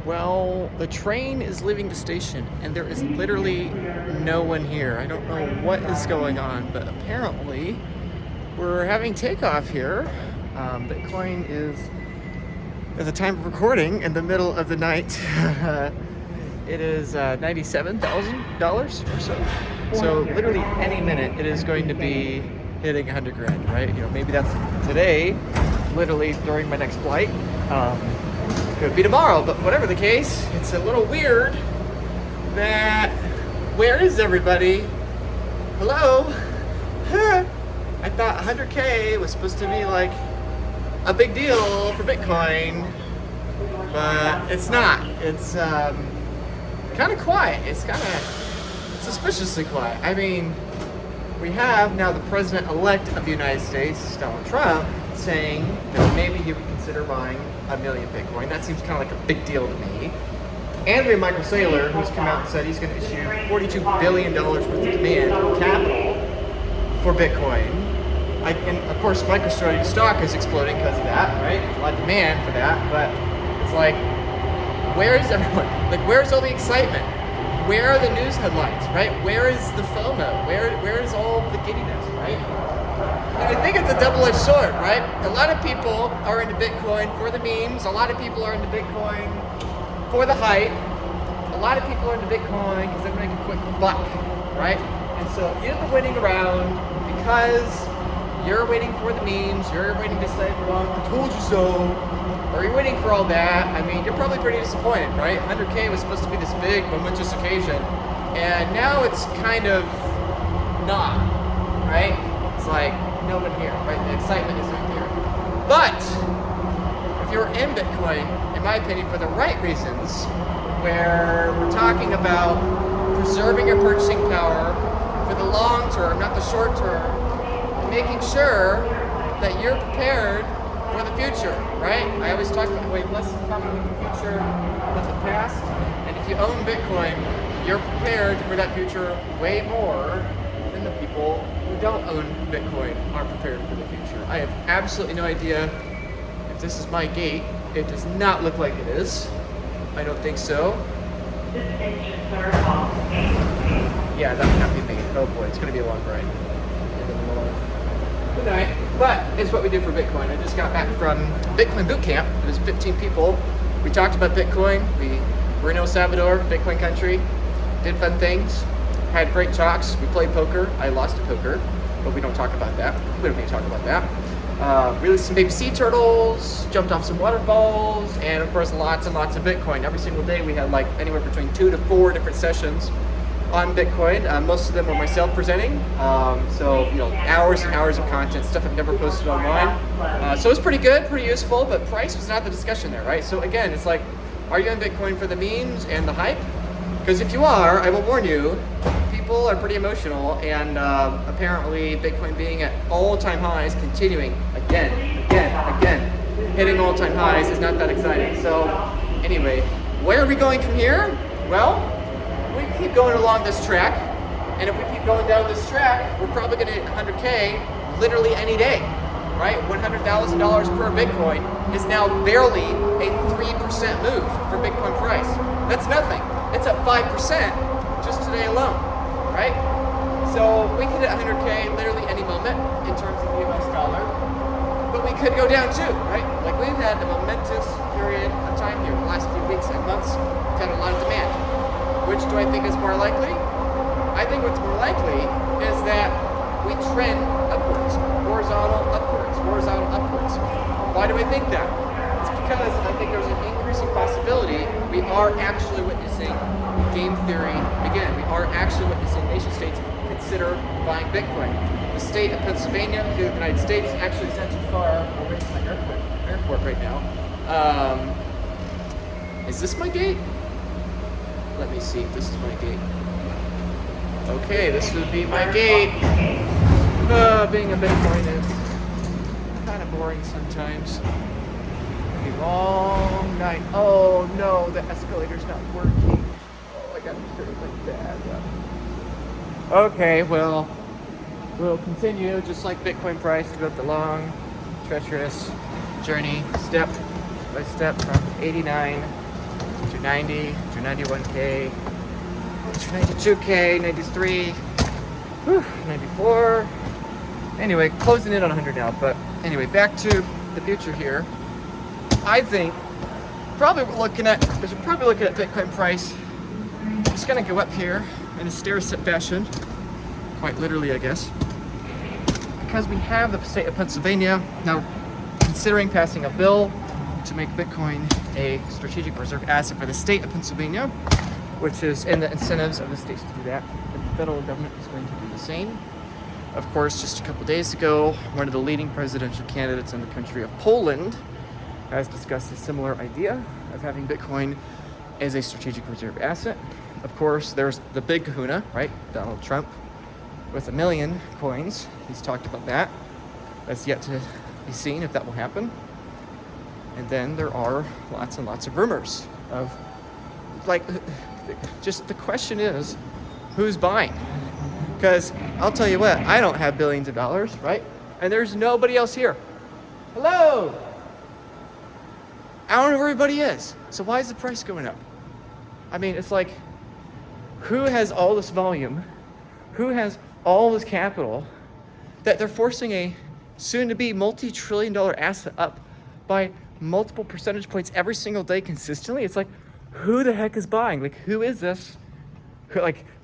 Well, the train is leaving the station and there is literally no one here. I don't know what is going on, but apparently we're having takeoff here. Bitcoin is, at the time of recording, in the middle of the night. It is $97,000 or so. So literally any minute it is going to be hitting 100 grand, right? You know, maybe that's today, literally during my next flight. Could be tomorrow, but whatever the case, it's a little weird that, where is everybody? Hello? I thought 100K was supposed to be like a big deal for Bitcoin, but it's not. It's kind of quiet. It's kind of suspiciously quiet. I mean, we have now the president-elect of the United States, Donald Trump, saying that maybe he would consider buying 1 million Bitcoin. That seems kind of like a big deal to me. And we have Michael Saylor, who's come out and said he's going to issue $42 billion worth of demand of capital for Bitcoin. And of course, MicroStrategy stock is exploding because of that, right? There's a lot of demand for that, but it's like, where is everyone? Like, where's all the excitement? Where are the news headlines, right? Where is the FOMO? Where is all the giddiness, right? And I think it's a double-edged sword, right? A lot of people are into Bitcoin for the memes. A lot of people are into Bitcoin for the hype. A lot of people are into Bitcoin because they make a quick buck, right? And so if you've been waiting around because you're waiting for the memes, you're waiting to say, well, I told you so, or you're waiting for all that, I mean, you're probably pretty disappointed, right? 100K was supposed to be this big, momentous occasion, and now it's kind of not, right? It's like, no one here, right? The excitement isn't here. But if you're in Bitcoin, in my opinion, for the right reasons, where we're talking about preserving your purchasing power for the long term, not the short term, and making sure that you're prepared for the future, right? I always talk about the way less is coming in the future than the past, and if you own Bitcoin, you're prepared for that future way more than the people who don't own Bitcoin are prepared for the future. I have absolutely no idea if this is my gate. It does not look like it is. I don't think so. Yeah, that would not be me. Oh boy, it's going to be a long ride. Good night. But it's what we do for Bitcoin. I just got back from Bitcoin boot camp. It was 15 people. We talked about Bitcoin. We were in El Salvador, Bitcoin country. Did fun things. Had great talks. We played poker. I lost at poker, but we don't talk about that. We don't need to talk about that. Released some baby sea turtles, jumped off some waterfalls, and of course lots and lots of Bitcoin. Every single day we had like anywhere between 2 to 4 different sessions on Bitcoin. Most of them were myself presenting. So, you know, hours and hours of content, stuff I've never posted online. So it was pretty good, pretty useful, but price was not the discussion there, right? So again, it's like, are you in Bitcoin for the memes and the hype? Because if you are, I will warn you, people are pretty emotional, and apparently Bitcoin being at all-time highs, continuing again, hitting all-time highs is not that exciting. So anyway, where are we going from here? Well, we keep going along this track, and if we keep going down this track, we're probably going to hit 100K literally any day, right? $100,000 per Bitcoin is now barely a 3% move for Bitcoin price. That's nothing. It's up 5% just today alone, right? So we could hit 100K literally any moment in terms of the US dollar, but we could go down too, right? Like we've had a momentous period of time here, the last few weeks and months, we've had a lot of demand. Which do I think is more likely? I think what's more likely is that we trend upwards, horizontal upwards. Why do I think that? It's because I think there's an increasing possibility we are actually witnessing game theory again. We are actually witnessing nation states consider buying Bitcoin. The state of Pennsylvania, here in the United States, actually is not too far away from the airport right now. Is this my gate? Let me see if this is my gate. Okay, this would be my gate. Being a Bitcoin is kind of boring sometimes. A long night. Oh no, the escalator's not working. Oh, I got to turn it like that. Okay, well, we'll continue just like Bitcoin price throughout the long, treacherous journey, step by step from 89 to 290, 291K, 292K, 93, whew, 94. Anyway, closing in on 100 now. But anyway, back to the future here. I think we're probably looking at Bitcoin price. It's gonna go up here in a stair-step fashion, quite literally, I guess, because we have the state of Pennsylvania now considering passing a bill to make Bitcoin a strategic reserve asset for the state of Pennsylvania, which is in the incentives of the states to do that. The federal government is going to do the same. Of course, just a couple days ago, one of the leading presidential candidates in the country of Poland has discussed a similar idea of having Bitcoin as a strategic reserve asset. Of course, there's the big kahuna, right? Donald Trump with 1 million coins. He's talked about that. That's yet to be seen if that will happen. And then there are lots and lots of rumors of, like, just the question is, who's buying? Because I'll tell you what, I don't have billions of dollars, right? And there's nobody else here. Hello! I don't know where everybody is. So why is the price going up? I mean, it's like, who has all this volume? Who has all this capital that they're forcing a soon-to-be multi-trillion-dollar asset up by multiple percentage points every single day consistently? It's like, who the heck is buying? Like, who is this?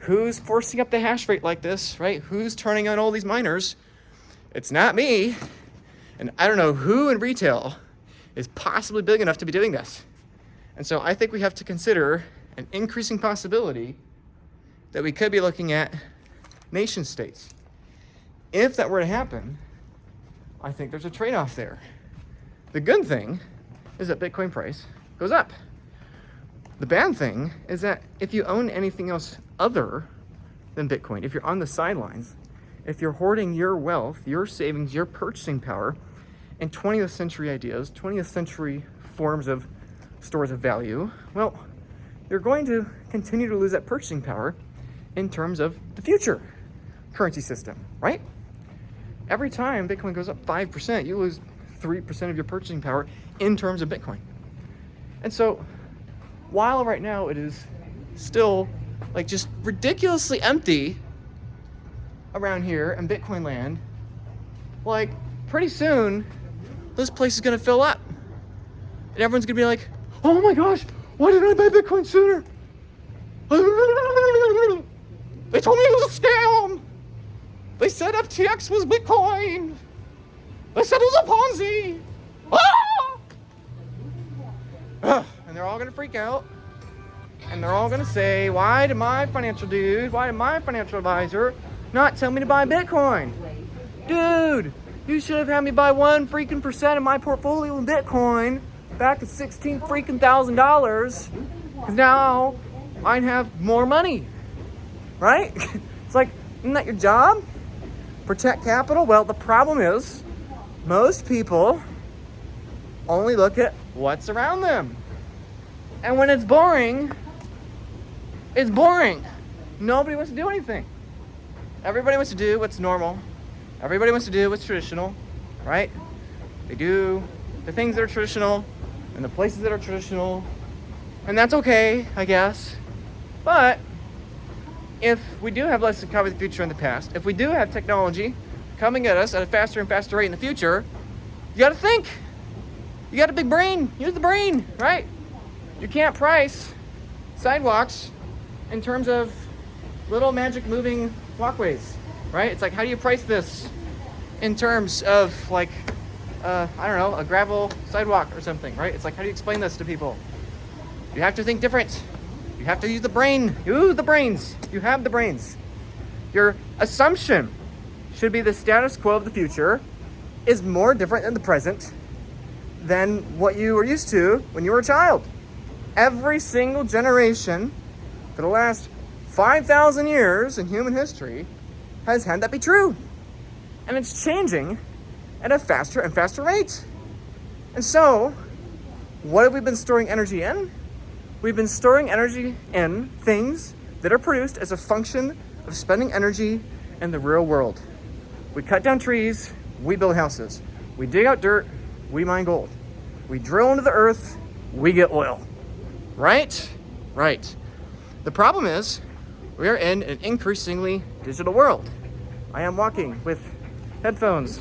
Who's forcing up the hash rate like this, right? Who's turning on all these miners? It's not me. And I don't know who in retail is possibly big enough to be doing this. And so I think we have to consider an increasing possibility that we could be looking at nation states. If that were to happen, I think there's a trade-off there. The good thing is that Bitcoin price goes up. The bad thing is that if you own anything else other than Bitcoin, if you're on the sidelines, if you're hoarding your wealth, your savings, your purchasing power, and 20th century ideas, 20th century forms of stores of value, well, you're going to continue to lose that purchasing power in terms of the future currency system, right? Every time Bitcoin goes up 5%, you lose 3% of your purchasing power in terms of Bitcoin. And so while right now it is still like just ridiculously empty around here in Bitcoin land, like pretty soon this place is gonna fill up. And everyone's gonna be like, oh my gosh, why didn't I buy Bitcoin sooner? They told me it was a scam. They said FTX was Bitcoin. They said it was a Ponzi. Ah! And they're all gonna freak out. And they're all gonna say, why did my financial advisor not tell me to buy Bitcoin? Dude, you should have had me buy 1% freaking of my portfolio in Bitcoin back at $16,000. Because now I'd have more money, right? It's like, isn't that your job? Protect capital? Well, the problem is most people only look at what's around them. And when it's boring, it's boring. Nobody wants to do anything. Everybody wants to do what's normal. Everybody wants to do what's traditional, right? They do the things that are traditional and the places that are traditional. And that's okay, I guess. But if we do have less to cover the future in the past, if we do have technology coming at us at a faster and faster rate in the future, you got to think. You got a big brain. Use the brain, right? You can't price sidewalks in terms of little magic moving walkways, right? It's like, how do you price this in terms of like, I don't know, a gravel sidewalk or something, right? It's like, how do you explain this to people? You have to think different. You have to use the brain. Use the brains. You have the brains. Your assumption should be the status quo of the future is more different than the present than what you were used to when you were a child. Every single generation for the last 5,000 years in human history has had that be true. And it's changing at a faster and faster rate. And so, what have we been storing energy in? We've been storing energy in things that are produced as a function of spending energy in the real world. We cut down trees, we build houses. We dig out dirt, we mine gold. We drill into the earth, we get oil. right? Right. The problem is we are in an increasingly digital world. I am walking with headphones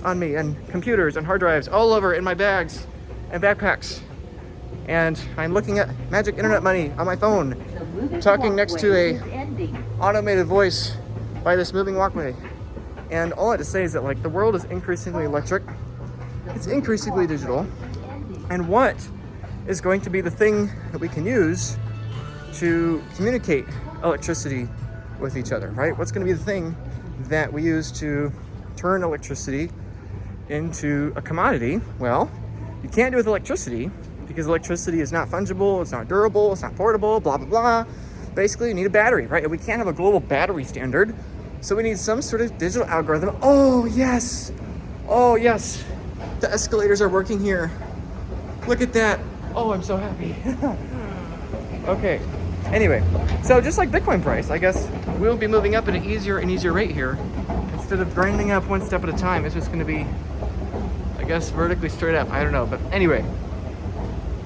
on me and computers and hard drives all over in my bags and backpacks. And I'm looking at magic internet money on my phone, talking next to a automated voice by this moving walkway. And all I have to say is that like the world is increasingly electric, it's increasingly digital, and what is going to be the thing that we can use to communicate electricity with each other, right? What's going to be the thing that we use to turn electricity into a commodity? Well, you can't do it with electricity because electricity is not fungible, it's not durable, it's not portable, blah, blah, blah. Basically, you need a battery, right? And we can't have a global battery standard, so we need some sort of digital algorithm. Oh, yes. Oh, yes. The escalators are working here. Look at that. Oh, I'm so happy. Okay. Anyway, so just like Bitcoin price, I guess we'll be moving up at an easier and easier rate here. Instead of grinding up one step at a time, it's just going to be, I guess, vertically straight up. I don't know. But anyway,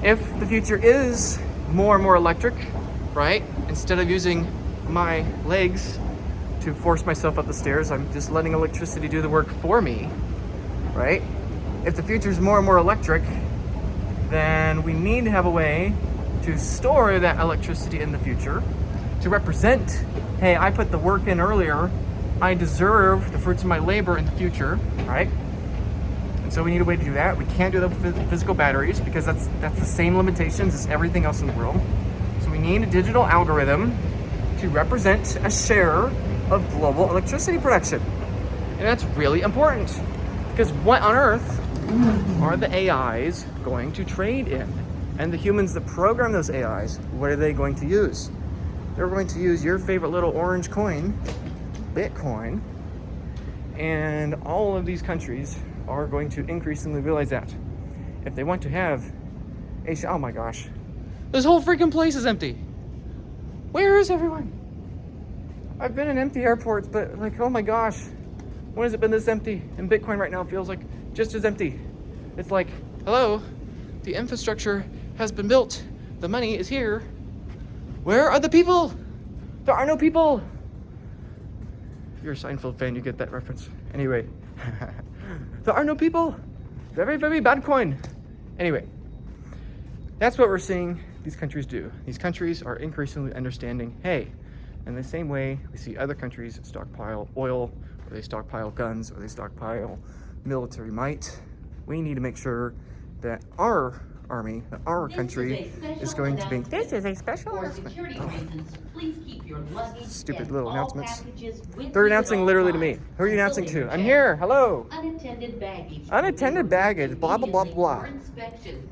if the future is more and more electric, right? Instead of using my legs to force myself up the stairs, I'm just letting electricity do the work for me, right? If the future is more and more electric, then we need to have a way to store that electricity in the future, to represent, hey, I put the work in earlier, I deserve the fruits of my labor in the future, right? And so we need a way to do that. We can't do that with physical batteries because that's the same limitations as everything else in the world. So we need a digital algorithm to represent a share of global electricity production. And that's really important because what on earth are the AIs going to trade in? And the humans that program those AIs, what are they going to use? They're going to use your favorite little orange coin, Bitcoin, and all of these countries are going to increasingly realize that if they want to have a, oh my gosh, this whole freaking place is empty. Where is everyone? I've been in empty airports, but like, oh my gosh, when has it been this empty? And Bitcoin right now feels like just as empty. It's like, hello, the infrastructure has been built. The money is here. Where are the people? There are no people. If you're a Seinfeld fan, you get that reference. Anyway, there are no people. Very, very bad coin. Anyway, that's what we're seeing these countries do. These countries are increasingly understanding, hey, in the same way we see other countries stockpile oil, or they stockpile guns, or they stockpile military might, we need to make sure that our army, that our country is going to be. This is a special announcement. Stupid little announcements. They're announcing literally to me. Who are you announcing to? I'm here. Hello. Unattended baggage. Unattended baggage. Blah, blah, blah, blah.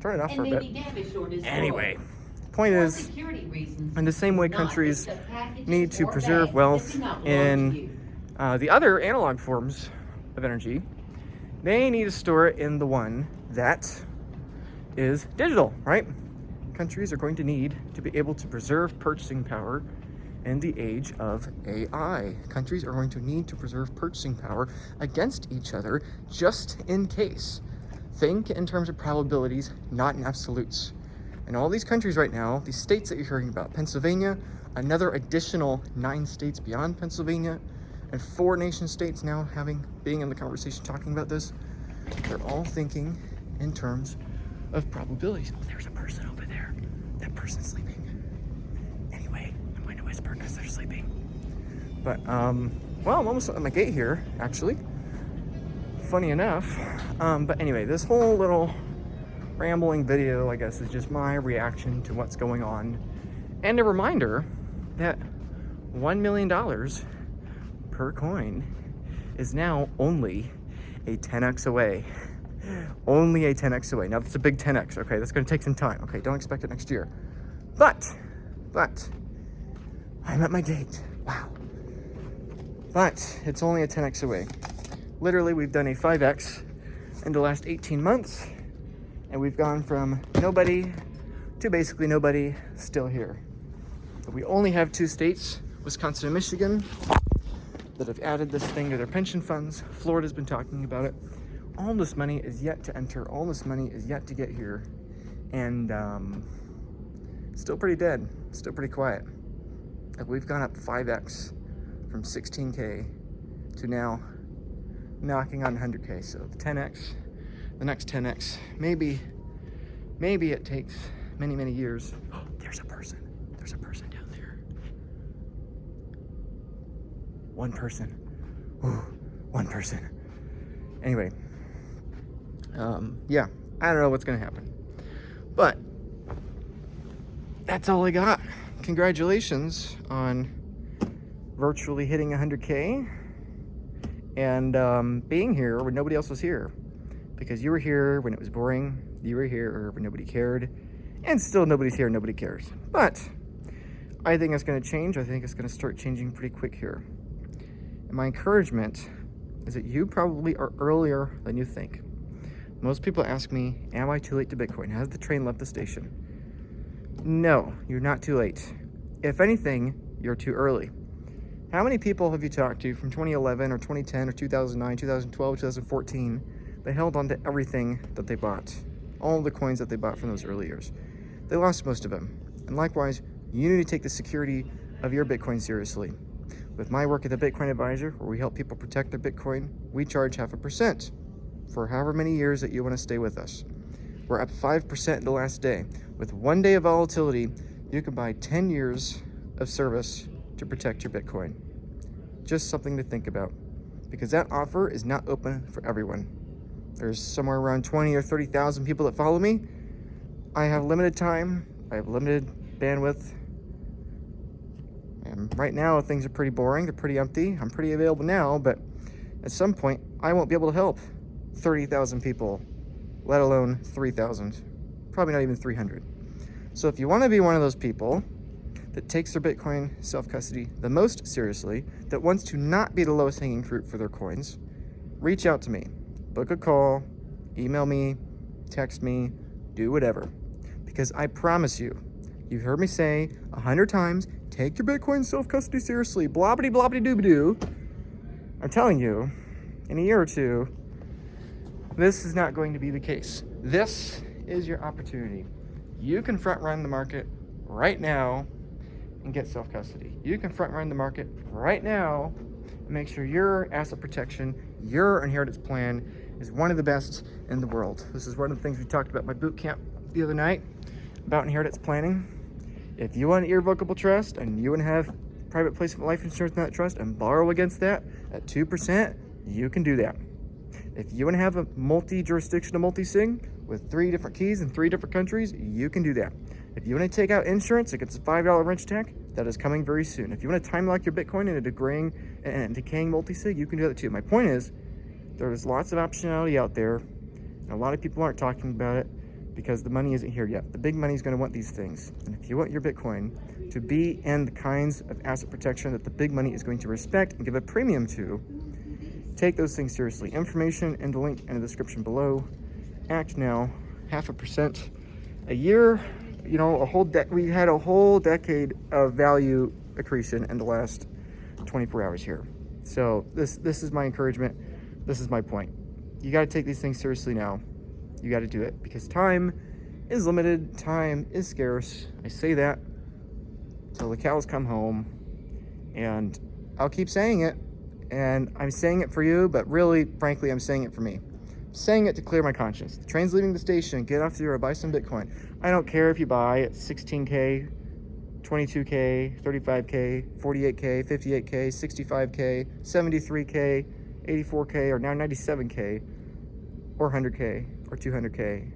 Turn it off for a bit. Anyway, point is, in the same way countries need to preserve wealth in the other analog forms of energy, they need to store it in the one that is digital, right? Countries are going to need to be able to preserve purchasing power in the age of AI. Countries are going to need to preserve purchasing power against each other just in case. Think in terms of probabilities, not in absolutes. And all these countries right now, these states that you're hearing about, Pennsylvania, another additional 9 states beyond Pennsylvania, and 4 nation states now being in the conversation talking about this, they're all thinking in terms of probabilities. Oh, there's a person over there. That person's sleeping. Anyway, I'm going to whisper because they're sleeping. But, well, I'm almost at my gate here, actually. Funny enough. But anyway, this whole little rambling video, I guess, is just my reaction to what's going on. And a reminder that $1 million per coin is now only a 10x away. Only a 10x away. Now that's a big 10x, okay? That's gonna take some time, okay? Don't expect it next year. But, I'm at my gate, wow. But it's only a 10x away. Literally, we've done a 5x in the last 18 months, and we've gone from nobody to basically nobody still here. But we only have 2 states, Wisconsin and Michigan, that have added this thing to their pension funds. Florida's been talking about it. All this money is yet to enter. All this money is yet to get here. And still pretty dead, still pretty quiet. Like we've gone up 5x from 16K to now knocking on 100K. So the 10x, the next 10x, maybe it takes many, many years. Oh, there's a person down there. One person. Ooh, one person. Anyway, yeah, I don't know what's gonna happen, but that's all I got. Congratulations on virtually hitting 100K and being here when nobody else was here, because you were here when it was boring, you were here when nobody cared, and still nobody's here, nobody cares. But I think it's going to change. I think it's going to start changing pretty quick here. And my encouragement is that you probably are earlier than you think. Most people ask me, am I too late to Bitcoin? Has the train left the station? No, you're not too late. If anything, you're too early. How many people have you talked to from 2011 or 2010 or 2009, 2012, 2014 that held on to everything that they bought? All the coins that they bought from those early years. They lost most of them. And likewise, you need to take the security of your Bitcoin seriously. With my work at the Bitcoin Advisor, where we help people protect their Bitcoin, we charge 0.5% for however many years that you want to stay with us. We're up 5% in the last day. With 1 day of volatility, you can buy 10 years of service to protect your Bitcoin. Just something to think about, because that offer is not open for everyone. There's somewhere around 20 or 30,000 people that follow me. I have limited time. I have limited bandwidth. And right now, things are pretty boring. They're pretty empty. I'm pretty available now, but at some point, I won't be able to help 30,000 people, let alone 3,000. Probably not even 300. So if you want to be one of those people that takes their Bitcoin self-custody the most seriously, that wants to not be the lowest hanging fruit for their coins, reach out to me. Book a call, email me, text me, do whatever. Because I promise you, you've heard me say 100 times, take your Bitcoin self-custody seriously, blobbity blobbity doo-doo. I'm telling you, in a year or two, this is not going to be the case. This is your opportunity. You can front run the market right now and get self-custody. You can front run the market right now and make sure your asset protection, your inheritance plan is one of the best in the world. This is one of the things we talked about in my boot camp the other night about inheritance planning. If you want an irrevocable trust and you want to have private placement life insurance in that trust and borrow against that at 2%, you can do that. If you want to have a multi-jurisdictional multi-sig with 3 different keys in 3 different countries, you can do that. If you want to take out insurance against a $5 wrench attack, that is coming very soon. If you want to time lock your Bitcoin in a degrading and decaying multi-sig, you can do that too. My point is, there's lots of optionality out there, and a lot of people aren't talking about it because the money isn't here yet. The big money is going to want these things. And if you want your Bitcoin to be in the kinds of asset protection that the big money is going to respect and give a premium to, take those things seriously. Information and the link in the description below. Act now. 0.5% a year. You know, we had a whole decade of value accretion in the last 24 hours here. So this is my encouragement. This is my point. You got to take these things seriously now. You got to do it because time is limited. Time is scarce. I say that till the cows come home, and I'll keep saying it. And I'm saying it for you, but really, frankly, I'm saying it for me. I'm saying it to clear my conscience. The train's leaving the station. Get off zero. Buy some Bitcoin. I don't care if you buy at 16K, 22K, 35K, 48K, 58K, 65K, 73K, 84K, or now 97K, or 100K, or 200K,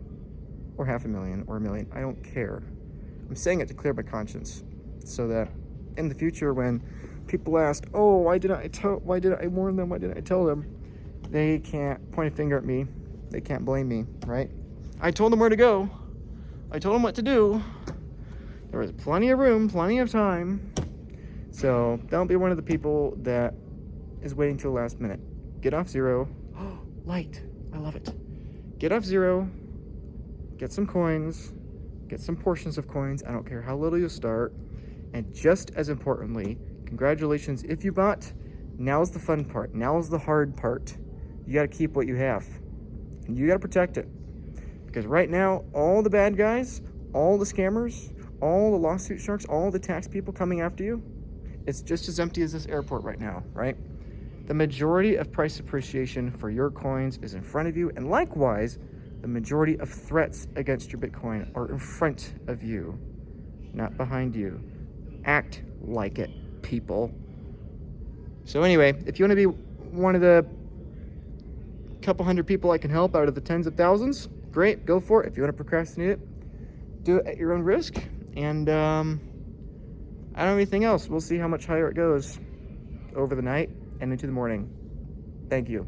or 500,000, or 1 million. I don't care. I'm saying it to clear my conscience so that in the future when people ask, oh, why did I warn them? Why didn't I tell them? They can't point a finger at me. They can't blame me, right? I told them where to go. I told them what to do. There was plenty of room, plenty of time. So don't be one of the people that is waiting till the last minute. Get off zero. Oh, light. I love it. Get off zero. Get some coins. Get some portions of coins. I don't care how little you start. And just as importantly, congratulations if you bought. Now's the fun part. Now's the hard part. You got to keep what you have. And you got to protect it. Because right now, all the bad guys, all the scammers, all the lawsuit sharks, all the tax people coming after you, it's just as empty as this airport right now, right? The majority of price appreciation for your coins is in front of you, and likewise, the majority of threats against your Bitcoin are in front of you, not behind you. Act like it, people. So anyway, if you want to be one of the couple hundred people I can help out of the tens of thousands, great, go for it. If you want to procrastinate it, do it at your own risk. And I don't have anything else. We'll see how much higher it goes over the night and into the morning. Thank you.